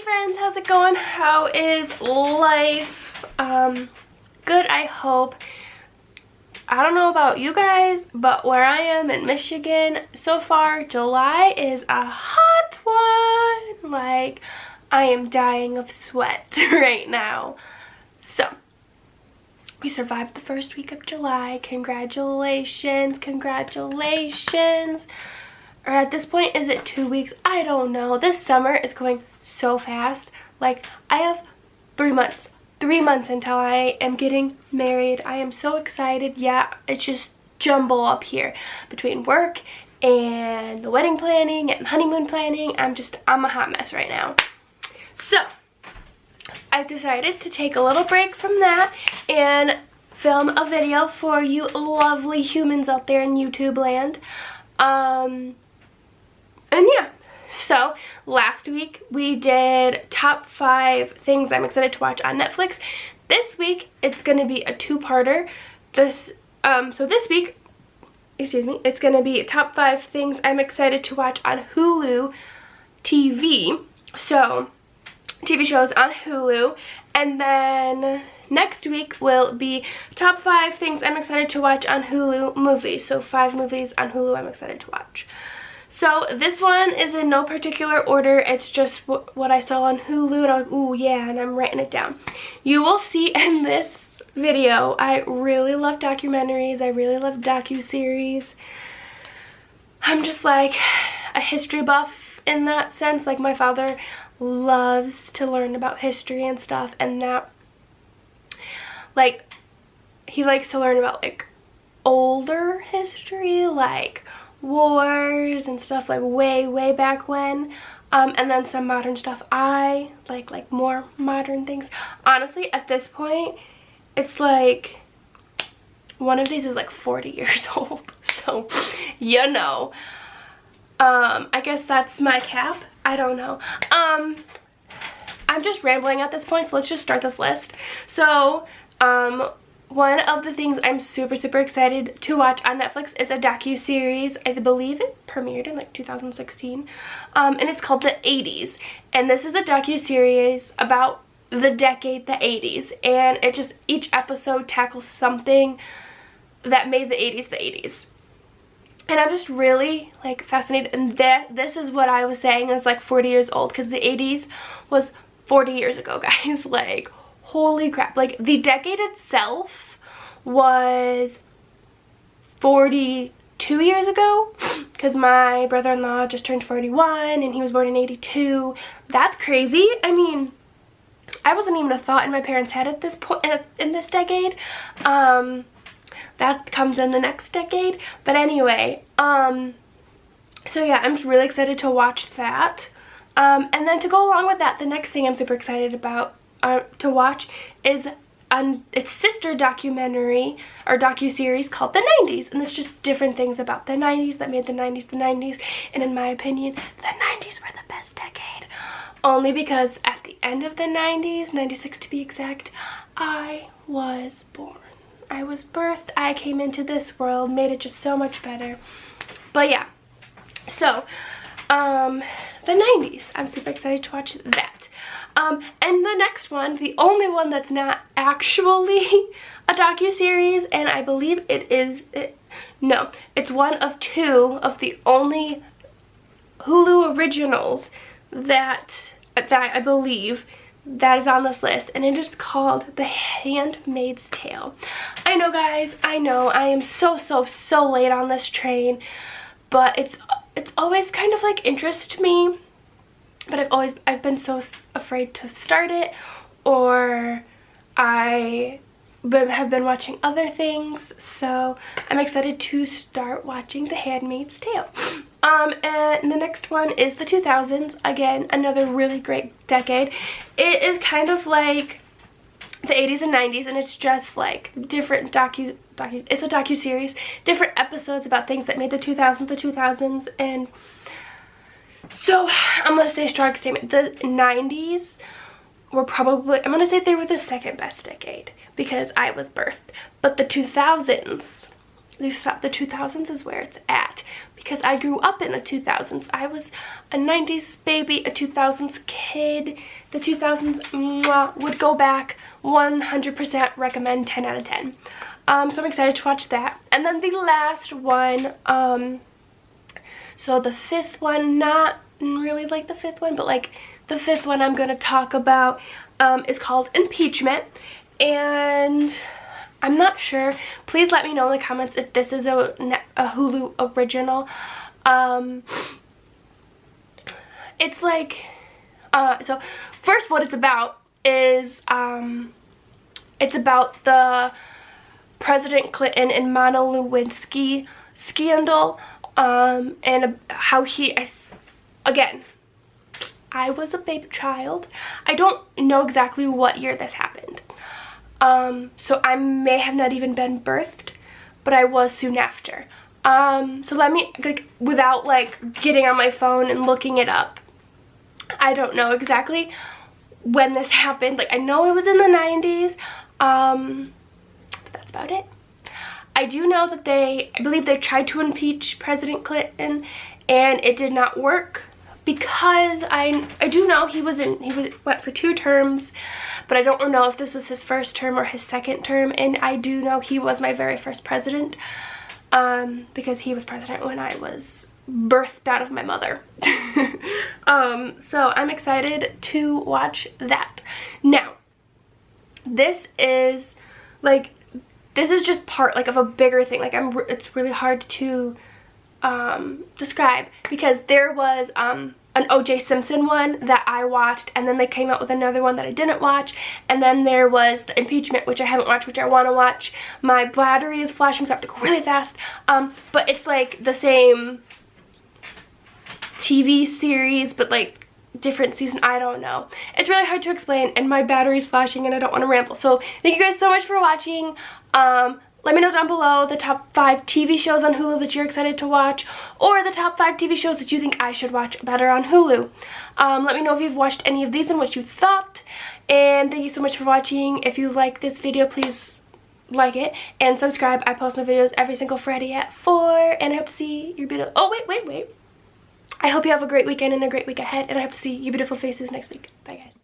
Hey friends, how's it going? How is life? Good, I hope. I don't know about you guys, but where I am in Michigan, so far July is a hot one. Like, I am dying of sweat right now. So, we survived the first week of July. Congratulations, congratulations. Or at this point, is it 2 weeks? I don't know. This summer is going so fast. Like, I have 3 months. 3 months until I am getting married. I am so excited. Yeah, it's just jumble up here between work and the wedding planning and honeymoon planning. I'm a hot mess right now. So, I decided to take a little break from that and film a video for you lovely humans out there in YouTube land. And yeah, so last week we did top 5 things I'm excited to watch on Netflix. This week it's going to be a two-parter. So this week, it's going to be top 5 things I'm excited to watch on Hulu TV. So TV shows on Hulu, and then next week will be top 5 things I'm excited to watch on Hulu movies. So 5 movies on Hulu I'm excited to watch. So this one is in no particular order. It's just what I saw on Hulu, and I was like, ooh yeah, and I'm writing it down. You will see in this video, I really love documentaries. I really love docu-series. I'm just like a history buff in that sense. Like, my father loves to learn about history and stuff, and that, like, he likes to learn about like older history, like wars and stuff, like way back when, and then some modern stuff. I like more modern things. Honestly, at this point, it's like one of these is like 40 years old, so you know. I guess that's my cap. I don't know. I'm just rambling at this point, so let's just start this list. So one of the things I'm super excited to watch on Netflix is a docu-series. I believe it premiered in like 2016, and it's called The 80s, and this is a docu-series about the decade, the 80s, and it just, each episode tackles something that made the 80s the 80s. And I'm just really like fascinated, and this is what I was saying is like 40 years old, because the 80s was 40 years ago, guys. Like, holy crap. Like, the decade itself was 42 years ago, because my brother-in-law just turned 41 and he was born in 82. That's crazy. I mean, I wasn't even a thought in my parents' head at this point in this decade. That comes in the next decade. But anyway, so yeah, I'm just really excited to watch that. And then to go along with that, the next thing I'm super excited about to watch is its sister documentary or docu-series called The 90s, and it's just different things about the 90s that made the 90s the 90s, and in my opinion, the 90s were the best decade, only because at the end of the 90s, 96 to be exact, I was born. I was birthed, I came into this world, made it just so much better. But yeah, so the 90s, I'm super excited to watch that. And the next one, the only one that's not actually a docu-series, and I believe it's one of 2 of the only Hulu originals that I believe that is on this list, and it is called The Handmaid's Tale. I know, guys, I know I am so late on this train, but it's always kind of like interest me. But I've been so afraid to start it, or I have been watching other things, so I'm excited to start watching The Handmaid's Tale. And the next one is the 2000s. Again, another really great decade. It is kind of like the 80s and 90s, and it's just like different it's a docu-series, different episodes about things that made the 2000s, and so I'm going to say a strong statement. The 90s were probably, I'm going to say they were the second best decade because I was birthed. But the 2000s, The 2000s is where it's at, because I grew up in the 2000s. I was a 90s baby, a 2000s kid. The 2000s, mwah, would go back 100%, recommend 10 out of 10. So I'm excited to watch that. And then the last one, so the fifth one, not really like the fifth one, but like the fifth one I'm going to talk about is called Impeachment. And I'm not sure. Please let me know in the comments if this is a Hulu original. It's like, so first what it's about is, it's about the President Clinton and Monica Lewinsky scandal, and how he, again, I was a baby child. I don't know exactly what year this happened. So I may have not even been birthed, but I was soon after. So let me, like, without like getting on my phone and looking it up, I don't know exactly when this happened. Like, I know it was in the 90s, but that's about it. I do know that I believe they tried to impeach President Clinton and it did not work, because I do know he went for 2 terms, but I don't know if this was his first term or his second term. And I do know he was my very first president, because he was president when I was birthed out of my mother. So I'm excited to watch that. Now, this is just part like of a bigger thing. Like, it's really hard to describe, because there was an O.J. Simpson one that I watched, and then they came out with another one that I didn't watch, and then there was the Impeachment, which I haven't watched, which I want to watch. My battery is flashing, so I have to go really fast. But it's like the same TV series, but like different season. I don't know. It's really hard to explain, and my battery's flashing and I don't want to ramble. So thank you guys so much for watching. Let me know down below the top 5 TV shows on Hulu that you're excited to watch, or the top 5 TV shows that you think I should watch better on Hulu. Let me know if you've watched any of these and what you thought. And thank you so much for watching. If you like this video, please like it and subscribe. I post my videos every single Friday at 4, and I hope to see your beautiful— oh, wait. I hope you have a great weekend and a great week ahead, and I hope to see your beautiful faces next week. Bye, guys.